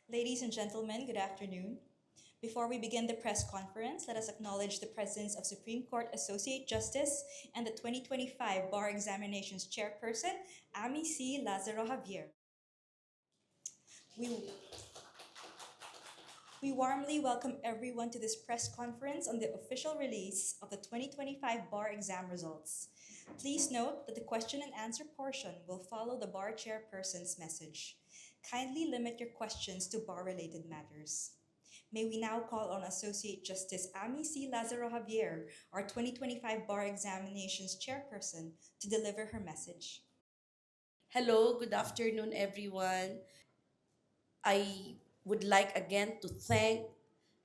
Ladies and gentlemen, good afternoon. Before we begin the press conference, let us acknowledge the presence of Supreme Court Associate Justice and the 2025 Bar Examinations Chairperson, Amy C. Lazaro Javier. We, we warmly welcome everyone to this press conference on the official release of the 2025 Bar exam results. Please note that the question and answer portion will follow the Bar Chairperson's message. Kindly limit your questions to bar-related matters. May we now call on Associate Justice Amy C. Lazaro Javier, our 2025 Bar Examinations Chairperson, to deliver her message. Hello, good afternoon, everyone. I would like again to thank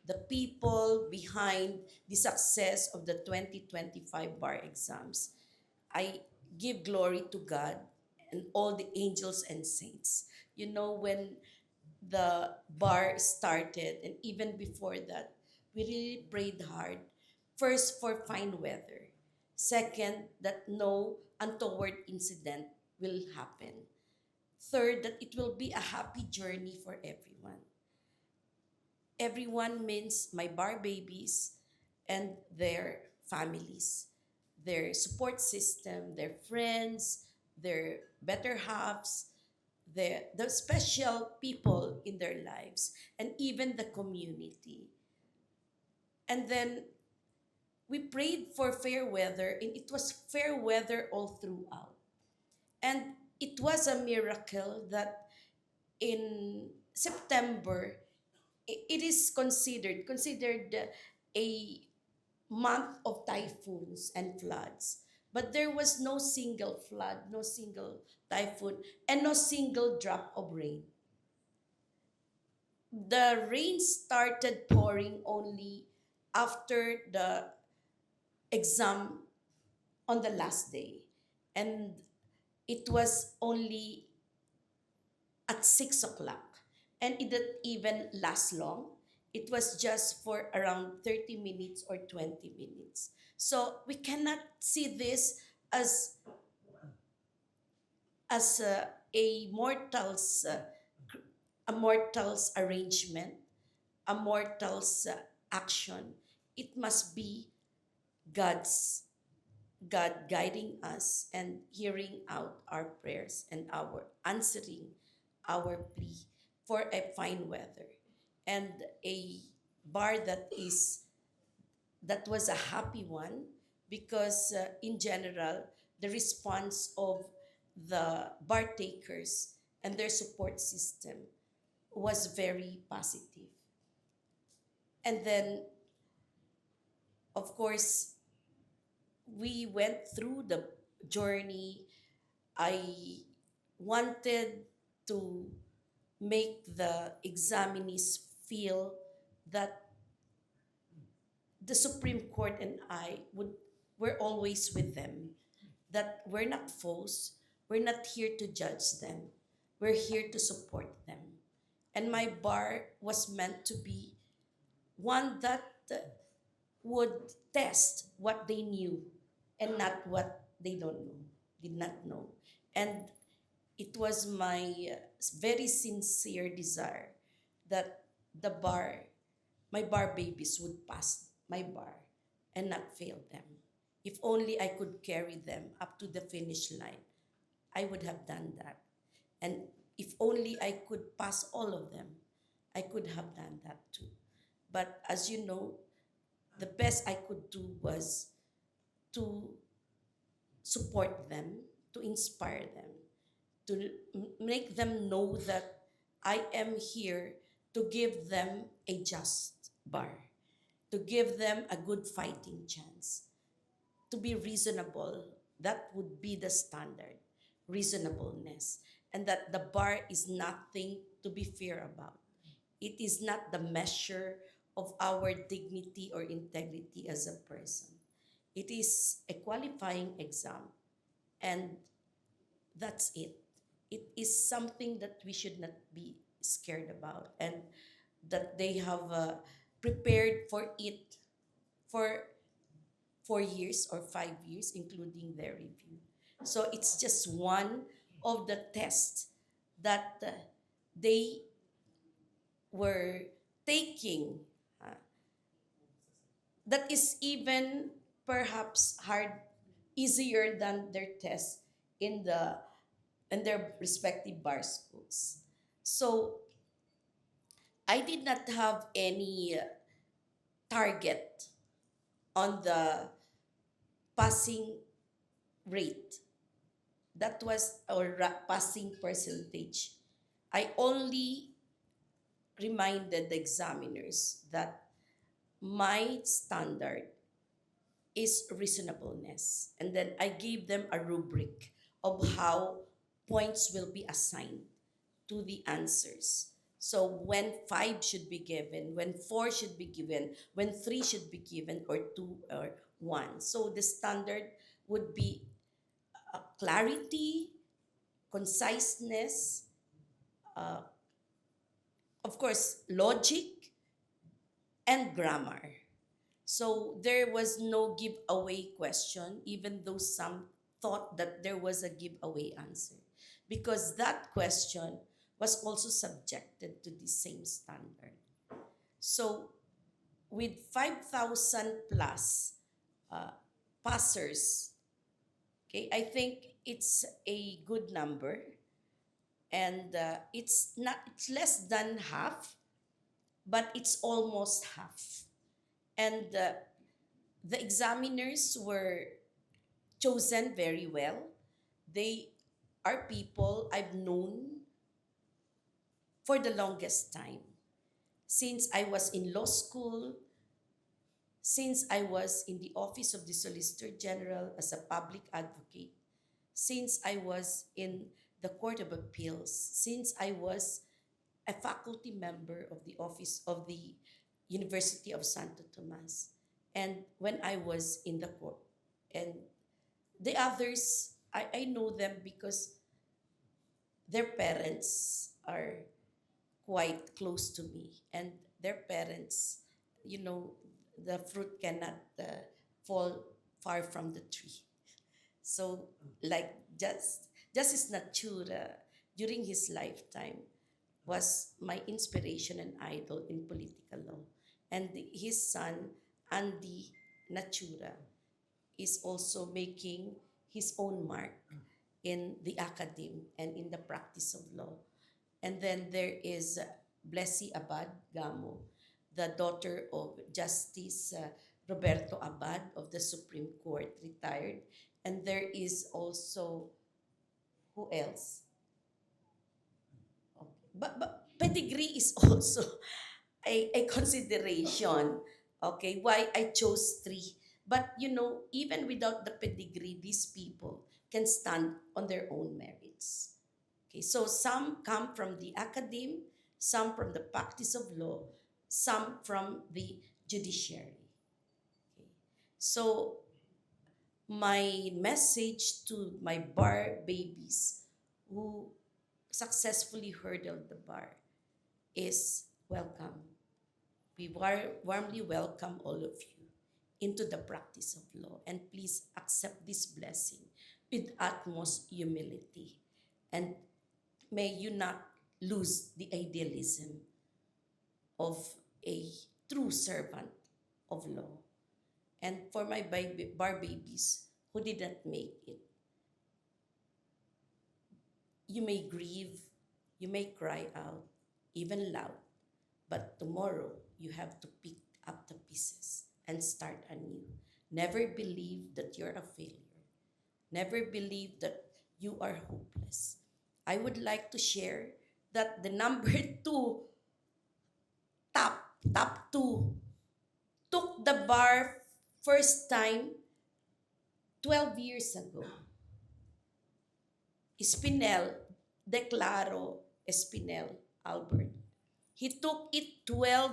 the people behind the success of the 2025 bar exams. I give glory to God and all the angels and saints. You know, when the bar started, and even before that, we really prayed hard. First, for fine weather. Second, that no untoward incident will happen. Third, that it will be a happy journey for everyone. Everyone means my bar babies and their families, their support system, their friends, their better halves, the special people in their lives, and even the community. And then we prayed for fair weather, and it was fair weather all throughout. And it was a miracle that in September, it is considered a month of typhoons and floods. But there was no single flood, no single typhoon, and no single drop of rain. The rain started pouring only after the exam on the last day. And it was only at 6 o'clock. And it didn't even last long. It was just for around 30 minutes or 20 minutes. So we cannot see this as a mortal's arrangement, a mortal's action. It must be God's God guiding us and hearing out our prayers and our answering our plea for a fine weather and a bar that was a happy one because in general the response of the bar takers and their support system was very positive. And then of course we went through the journey. I wanted to make the examinees feel that the Supreme Court and I would were always with them, that we're not foes, we're not here to judge them, we're here to support them. And my bar was meant to be one that would test what they knew and not what they don't know, did not know. And it was my very sincere desire that the bar, my bar babies would pass my bar and not fail them. If only I could carry them up to the finish line, I would have done that. And if only I could pass all of them, I could have done that too. But as you know, the best I could do was to support them, to inspire them, to make them know that I am here to give them a just bar, to give them a good fighting chance, to be reasonable. That would be the standard, reasonableness, and that the bar is nothing to be fear about. It is not the measure of our dignity or integrity as a person. It is a qualifying exam, and that's it. It is something that we should not be scared about, and that they have prepared for it for 4 years or 5 years, including their review. So it's just one of the tests that they were taking, uh, that is even perhaps easier than their test in their respective bar schools. So I did not have any target on the passing rate. That was our passing percentage. I only reminded the examiners that my standard is reasonableness. And then I gave them a rubric of how points will be assigned to the answers. So when five should be given, when four should be given, when three should be given, or two or one. So the standard would be clarity, conciseness, uh, of course, logic, and grammar. So there was no giveaway question, even though some thought that there was a giveaway answer, because that question was also subjected to the same standard. So with 5,000 plus uh, passers, okay, I think it's a good number, and it's less than half, but it's almost half. And the examiners were chosen very well. They are people I've known for the longest time. Since I was in law school, since I was in the office of the Solicitor General as a public advocate, since I was in the Court of Appeals, since I was a faculty member of the office of the University of Santo Tomas, and when I was in the court. And the others, I know them because their parents are quite close to me, and their parents, you know, the fruit cannot fall far from the tree. So, like Justice Natura during his lifetime was my inspiration and idol in political law. And his son, Andy Natura, is also making his own mark in the academe and in the practice of law. And then there is Blessy Abad Gamo, the daughter of Justice Roberto Abad of the Supreme Court, retired. And there is also, who else? But pedigree is also a consideration. Okay, why I chose three. But you know, even without the pedigree, these people can stand on their own merits. Okay, so some come from the academe, some from the practice of law, some from the judiciary. Okay. So my message to my bar babies who successfully hurdled the bar is welcome. We warmly welcome all of you into the practice of law, and please accept this blessing with utmost humility. And may you not lose the idealism of a true servant of law. And for my bar babies who didn't make it, you may grieve, you may cry out, even loud, but tomorrow you have to pick up the pieces and start anew. Never believe that you're a failure. Never believe that you are hopeless. I would like to share that the number two, top two, took the bar first time 12 years ago. Espinel, Declaro Espinel Albert. He took it 12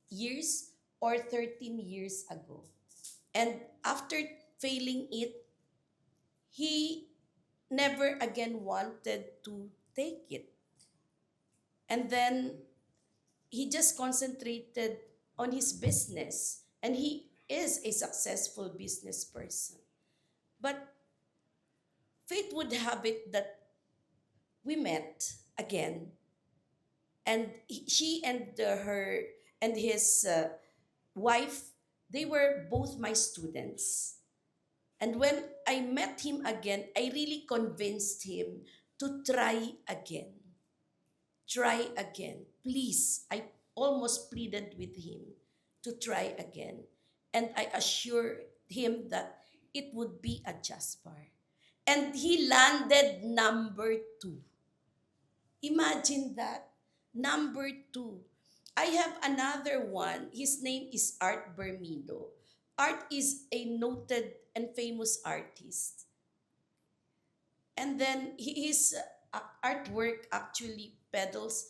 years or 13 years ago. And after failing it, he never again wanted to take it. And then he just concentrated on his business. And he is a successful business person. But fate would have it that we met again And she and her and his wife, they were both my students. And when I met him again, I really convinced him to try again. Try again. Please. I almost pleaded with him to try again. And I assured him that it would be a just bar. And he landed number two. Imagine that. Number two. I have another one. His name is Art Bermido. Art is a noted and famous artist. And then his artwork actually peddles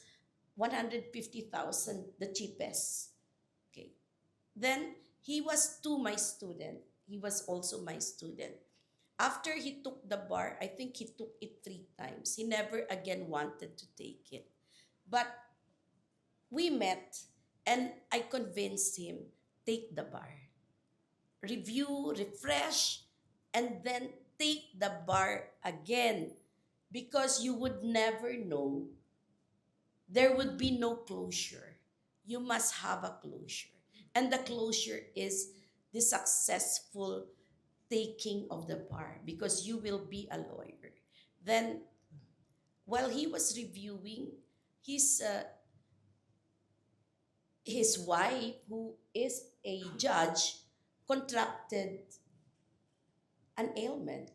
150,000, the cheapest. Okay. Then he was too my student. He was also my student. After he took the bar, I think he took it 3 times. He never again wanted to take it. But we met and I convinced him, take the bar. Review, refresh, and then take the bar again. Because you would never know. There would be no closure. You must have a closure. And the closure is the successful taking of the bar because you will be a lawyer. Then, while he was reviewing, his his wife, who is a judge, contracted an ailment.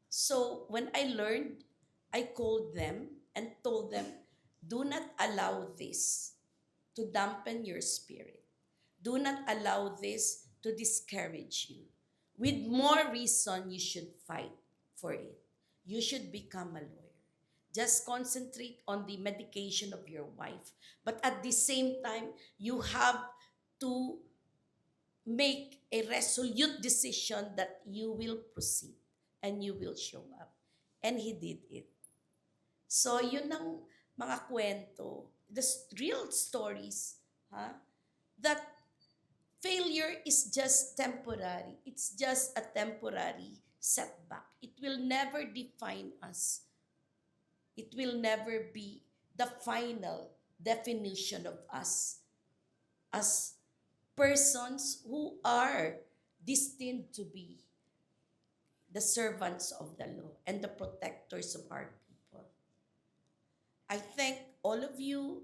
So when I learned, I called them and told them, do not allow this to dampen your spirit. Do not allow this to discourage you. With more reason, you should fight for it. You should become a lawyer. Just concentrate on the medication of your wife. But at the same time, you have to make a resolute decision that you will proceed and you will show up. And he did it. So, yun ang mga kwento, the real stories, that failure is just temporary. It's just a temporary setback. It will never define us. It will never be the final definition of us as persons who are destined to be the servants of the law and the protectors of our people. I thank all of you.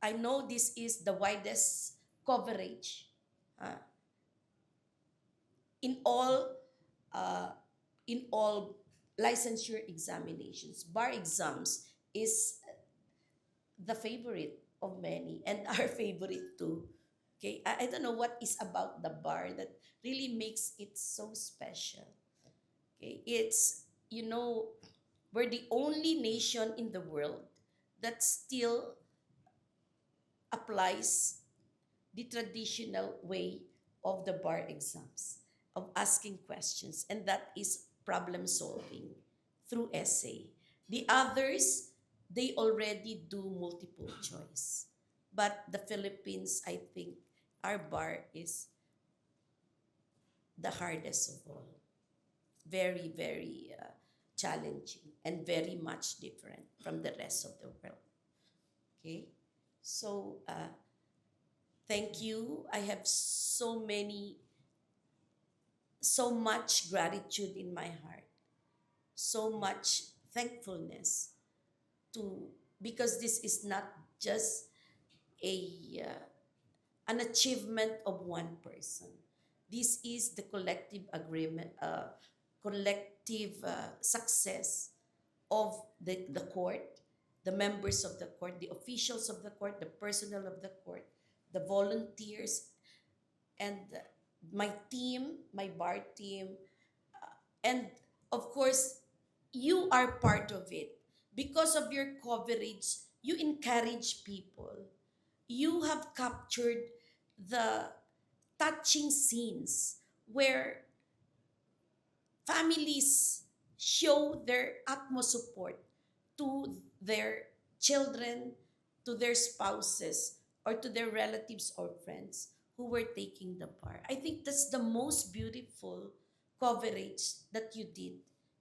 I know this is the widest coverage in all uh, licensure examinations. Bar exams is the favorite of many and our favorite too. Okay, I don't know what is about the bar that really makes it so special. Okay, it's, we're the only nation in the world that still applies the traditional way of the bar exams, of asking questions, and that is problem solving through essay. The others, they already do multiple choice. But the Philippines, I think, our bar is the hardest of all. Very, very challenging and very much different from the rest of the world. Okay? So, thank you. I have so much gratitude in my heart, so much thankfulness because this is not just a an achievement of one person. This is the collective agreement, collective success of the court, the members of the court, the officials of the court, the personnel of the court, the volunteers, and my team, my bar team, and of course, you are part of it. Because of your coverage, you encourage people. You have captured the touching scenes where families show their utmost support to their children, to their spouses, or to their relatives or friends who were taking the bar. I think that's the most beautiful coverage that you did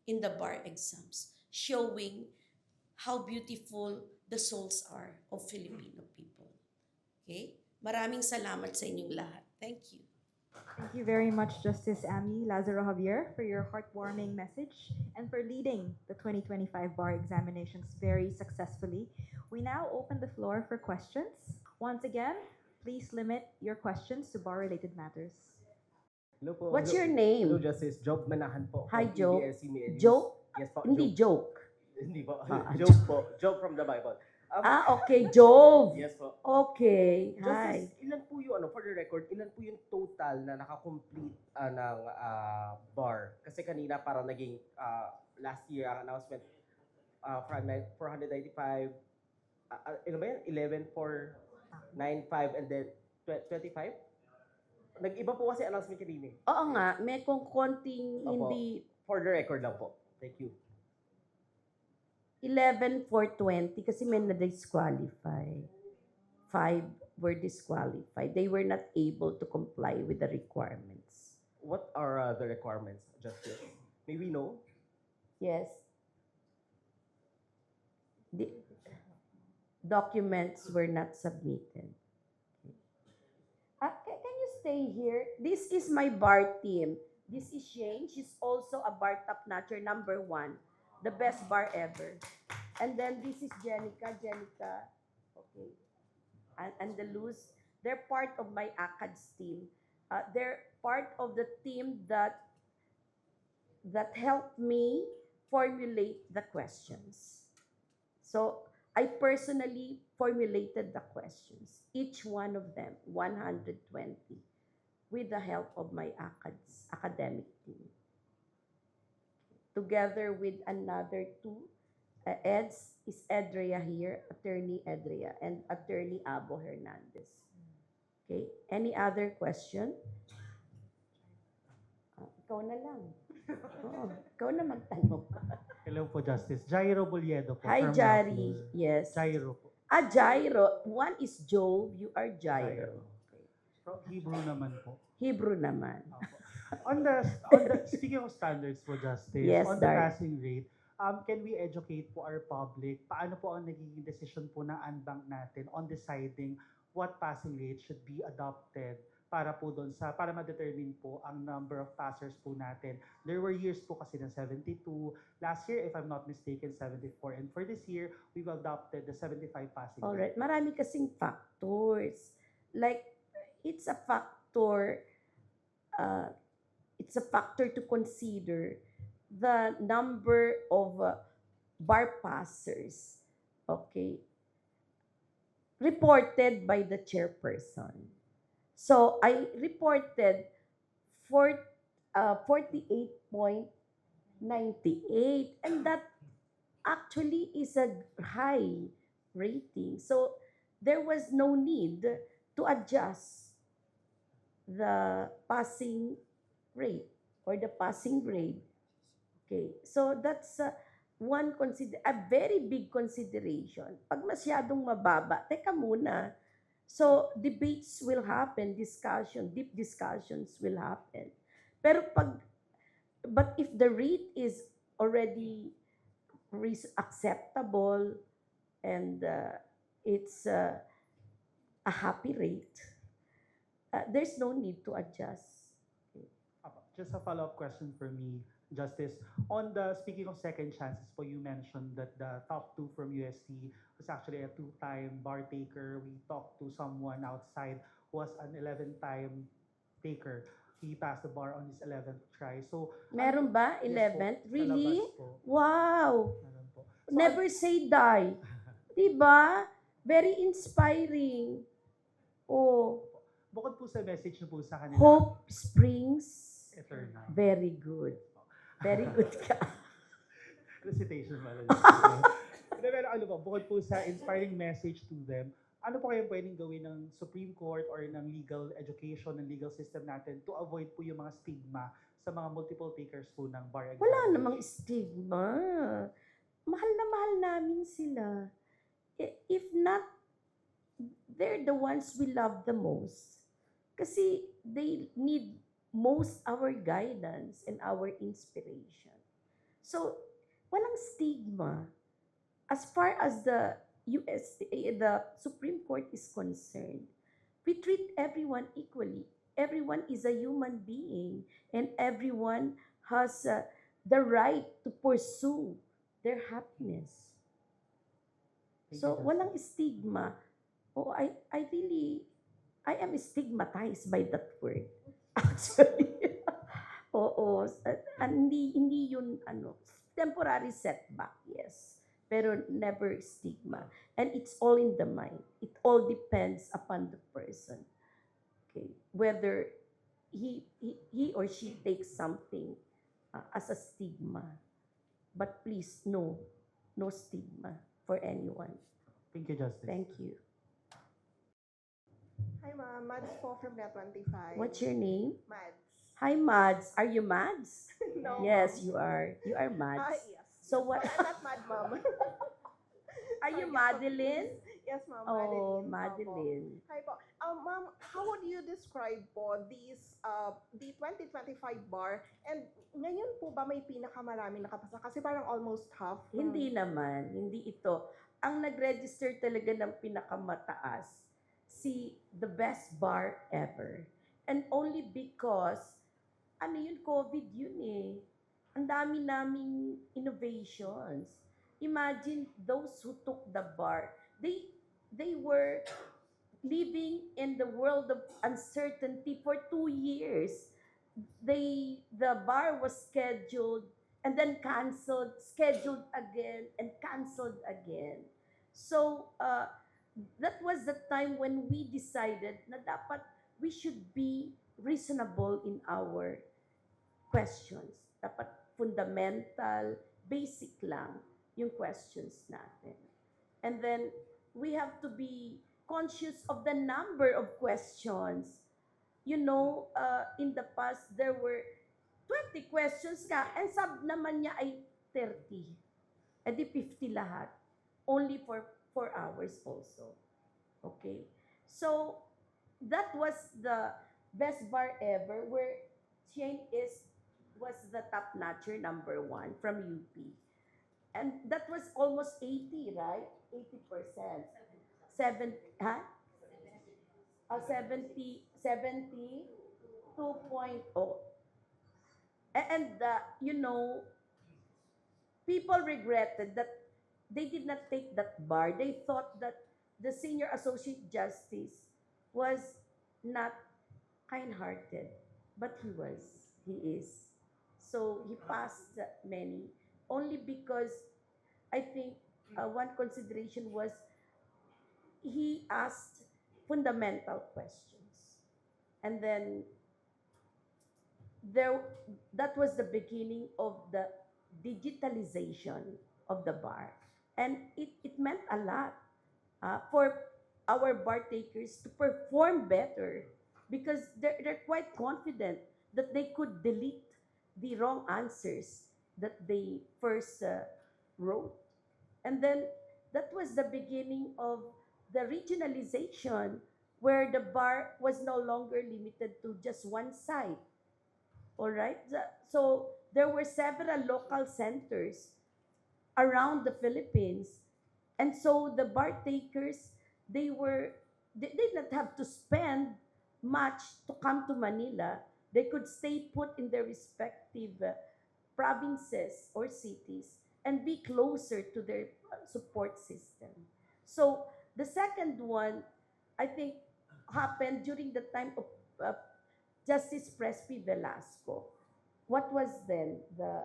in the bar exams, showing how beautiful the souls are of Filipino people. Okay? Maraming salamat sa inyong lahat. Thank you. Thank you very much, Justice Amy Lazaro Javier, for your heartwarming message and for leading the 2025 bar examinations very successfully. We now open the floor for questions. Once again, please limit your questions to bar-related matters. Hello po. What's hello, your name? Hello, Justice. Job Manahan po. Hi, from Job. PBSC Media News. Joke? Yes po. Hindi Job. joke. Hindi po. Ah, Job po. Job from the Bible. Okay, Jove. Yes po. Okay, Justice, hi. ilan po yung, for the record, ilan po yung total na nakakomplete ng bar? Kasi kanina parang naging last year ang announcement 495, ano ba yan? 11,495 and then 25? Nag-iba po kasi announcement kanina. Oo nga, may kung konting Opo. hindi For the record lang po. Thank you. 11,420 kasi may na-disqualify. 5 were disqualified. They were not able to comply with the requirements. What are the requirements, Justice? May we know? Yes. The documents were not submitted. Can you stay here? This is my bar team. This is Shane. She's also a bar top notcher number 1. The best bar ever. And then this is Jenica. Jenica, okay. And the Luz. They're part of my ACADS team. They're part of the team that helped me formulate the questions. So I personally formulated the questions, each one of them, 120, with the help of my ACADS academic team. Together with another 2, Eds is Edrea here, Attorney Edrea, and Attorney Abo Hernandez. Okay, any other question? Ikaw na lang. Oo, ikaw na magtanong. Hello po, Justice. Jairo Boliedo po. Hi, from Jari. Rappler. Yes. Jairo po. Jairo. One is Job, you are Jairo. From Hebrew naman po. Hebrew naman. Opo. On the speaking of standards for justice, Yes, on the Dar. passing rate, can we educate po our public? Paano po ang nagiging decision po ng unbank natin on deciding what passing rate should be adopted para po doon para ma-determine po ang number of passers po natin. There were years po kasi ng 72. Last year, if I'm not mistaken, 74. And for this year, we've adopted the 75 passing All rate. right. Marami kasing factors. Like, it's a factor to consider the number of bar passers, okay, reported by the chairperson. So I reported 48.98, and that actually is a high rating. So there was no need to adjust the passing rate or the passing grade. Okay, so that's a very big consideration. Pag masyadong mababa, teka muna. So debates will happen, deep discussions will happen. But if the rate is already acceptable and it's a happy rate, there's no need to adjust. Just a follow-up question for me, Justice. Speaking of second chances po, you mentioned that the top 2 from UST was actually a 2-time bar taker. We talked to someone outside who was an 11-time taker. He passed the bar on his 11th try. So, Meron ba? Yes 11th? po, sa Really? labas po. Wow! Meron po. So, Never say die. Diba? Very inspiring. Oh, bukod po sa message niyo po sa kanila, hope springs. eternal. Very good. Very good ka. Recitation pala. Pero ano po, bukod po sa inspiring message to them, ano po kayong pwedeng gawin ng Supreme Court or ng legal education, ng legal system natin to avoid po yung mga stigma sa mga multiple takers po ng bar exam? Wala namang stigma. Mahal na mahal namin sila. If not, they're the ones we love the most. Kasi they need most our guidance and our inspiration. So, walang stigma. as far as the the Supreme Court is concerned, we treat everyone equally. Everyone is a human being, and everyone has the right to pursue their happiness. Thank you, So, Justice. walang stigma. Oh, I am stigmatized by that word. Actually. Oo. Hindi yun, temporary setback, yes. Pero never stigma. And it's all in the mind. It all depends upon the person. Okay. Whether he or she takes something as a stigma. But please, no stigma for anyone. Thank you, Justice. Thank you. Hi, ma'am. Mads po from Net 25. What's your name? Mads. Hi, Mads. Are you Mads? No, Yes, ma'am. you are. You are Mads. Yes. So what? But I'm not mad, ma'am. Are you Sorry, Madeline? Yes, ma'am. Oh, Opo. Madeline. Hi po. Ma'am, how would you describe po the 2025 bar? And ngayon po ba may pinakamaraming nakapasa? Kasi parang almost half. Hindi naman. Hindi ito. Ang nag-register talaga ng pinakamataas, the best bar ever. And only because, COVID yun eh. Ang dami naming innovations. Imagine those who took the bar. They were living in the world of uncertainty for 2 years. The bar was scheduled and then canceled, scheduled again and canceled again. So that was the time when we decided na dapat we should be reasonable in our questions. Dapat fundamental, basic lang yung questions natin. And then we have to be conscious of the number of questions. In the past, there were 20 questions ka, and sub naman niya ay 30. E di 50 lahat. Only for 4 hours also. Okay? So, that was the best bar ever where Shane was the top notcher number 1 from UP. And that was almost 80, right? 80%. 72.0. And, people regretted that they did not take that bar. They thought that the senior associate justice was not kind-hearted, but he was. He is. So he passed many only because I think one consideration was he asked fundamental questions. And then that was the beginning of the digitalization of the bar. And it meant a lot for our bar takers to perform better because they're quite confident that they could delete the wrong answers that they first wrote. And then that was the beginning of the regionalization where the bar was no longer limited to just one site. All right? So there were several local centers around the Philippines. And so the bar takers, they did not have to spend much to come to Manila. They could stay put in their respective provinces or cities and be closer to their support system. So the second one, I think, happened during the time of Justice Presby Velasco. What was then the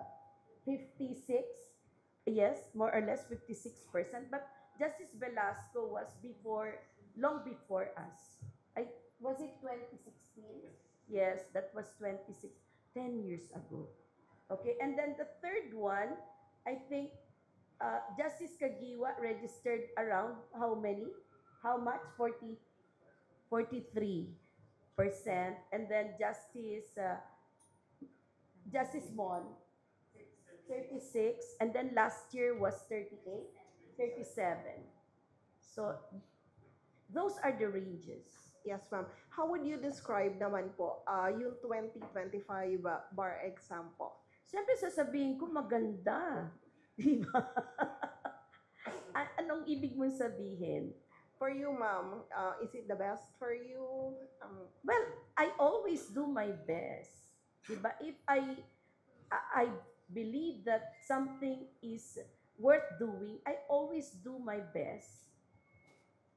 56? Yes, more or less 56%. But Justice Velasco was long before us. Was it 2016? Yes, that was 10 years ago. Okay, and then the third one, I think Justice Kagiwa registered around how many? How much? 43%. And then Justice Mon, 36. And then last year was 38, 37. So those are the ranges. Yes, ma'am. How would you describe naman po yung 2025 bar exam po? Siyempre sasabihin ko maganda. Di ba? ibig mong sabihin? For you, ma'am, is it the best for you? Well, I always do my best. Diba? If I believe that something is worth doing, I always do my best.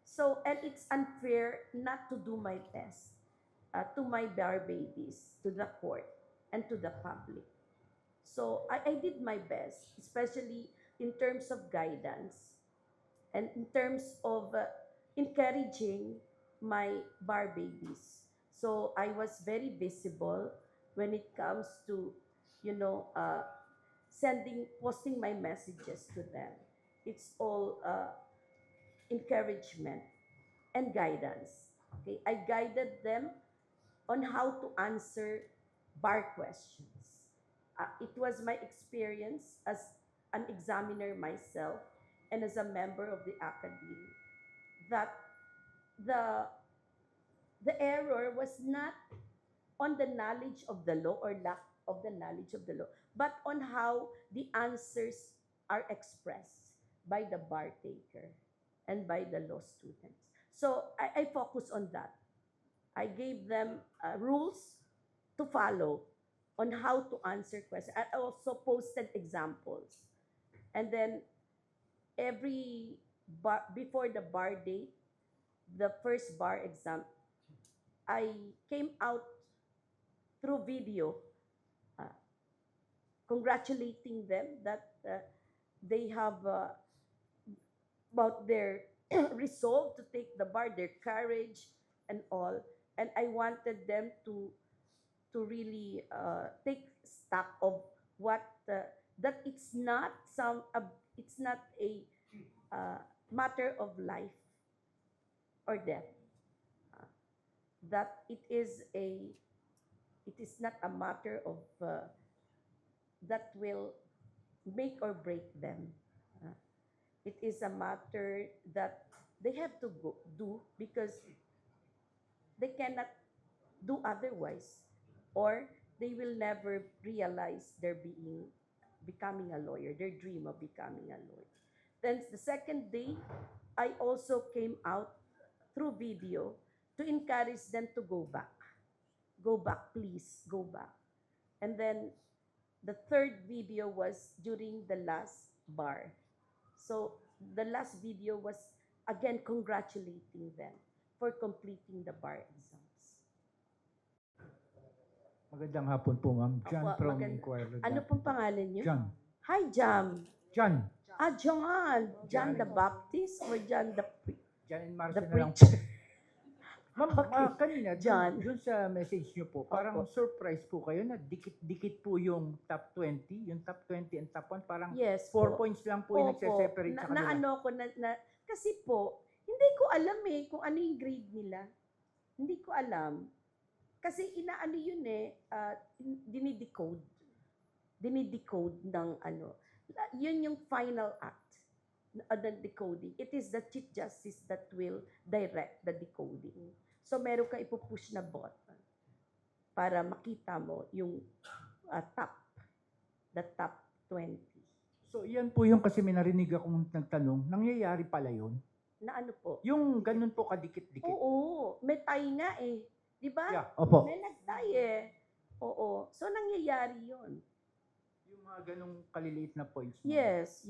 So, and it's unfair not to do my best to my bar babies, to the court, and to the public. So, I did my best, especially in terms of guidance and in terms of encouraging my bar babies. So I was very visible when it comes to, you know, posting my messages to them. It's all encouragement and guidance. Okay, I guided them on how to answer bar questions. It was my experience as an examiner myself and as a member of the academy that the the error was not on the knowledge of the law or lack of the knowledge of the law, but on how the answers are expressed by the bar taker and by the law students. So I focus on that. I gave them rules to follow on how to answer questions. I also posted examples. And then every bar, before the bar date, the first bar exam, I came out through video uh, congratulating them that they have about their resolve to take the bar, their courage and all. And I wanted them to really take stock of what that it's not a matter of life or death. Uh, that it is not a matter of that will make or break them. Uh, it is a matter that they have to do because they cannot do otherwise, or they will never realize becoming a lawyer, their dream of becoming a lawyer. Then the second day, I also came out through video to encourage them to go back. Go back, please, go back. And then the third video was during the last bar. So the last video was again congratulating them for completing the bar exams. Magandang hapon po, ma'am. John Opo, from maganda. Inquirer. Ano pong pangalan niyo? John. Hi, Jam. John. John. John the Baptist or John the John and the Marcia na lang po. preacher? Ma'am, Okay. kanina, John. dun sa message niyo po, parang Opo. surprise po kayo na dikit-dikit po yung top 20, yung top 20 and top 1, parang Yes 4 po. points lang po yung Opo. nagse-separate sa kanila. Ano ko kasi po, hindi ko alam kung ano yung grade nila. Hindi ko alam. Kasi inaano yun dinidecode. Dinidecode ng ano. Yun yung final act the decoding. It is the Chief Justice that will direct the decoding. So meron kang ipupush na button para makita mo yung the top 20. So yan po yung kasi may narinig akong nagtanong, nangyayari pala yun? Na ano po? Yung ganun po kadikit-dikit? Oo, may tie nga Di ba? Yeah, opo. May nag-tie Oo. So nangyayari yun. Yung mga ganung kaliliit na points. ma'am. Yes.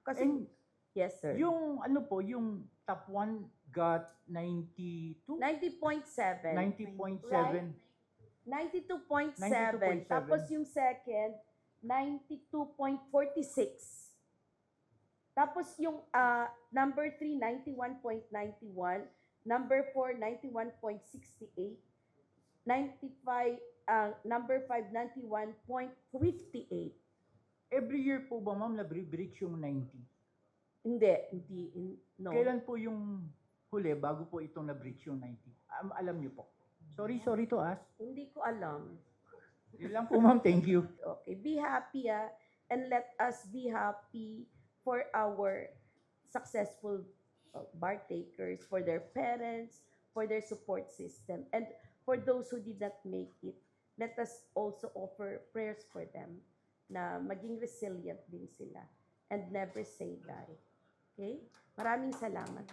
Kasi, And yes sir. yung ano po, yung top 1 got 92? 90.7. 90.7. 92.7. 92.7. Tapos yung second, 92.46. Tapos yung number 3, 91.91. Number 4, 91.68. 95, number 5, 91.58. Every year po ba, ma'am, na-breach yung 90? Hindi, no. Kailan po yung huli bago po itong na-breach yung 90? Alam niyo po. Sorry to ask. Hindi ko alam. Yun lang po, ma'am. Thank you. Okay, be happy and let us be happy for our successful bar takers, for their parents, for their support system, and for those who did not make it. Let us also offer prayers for them na maging resilient din sila and never say die. Okay? Maraming salamat.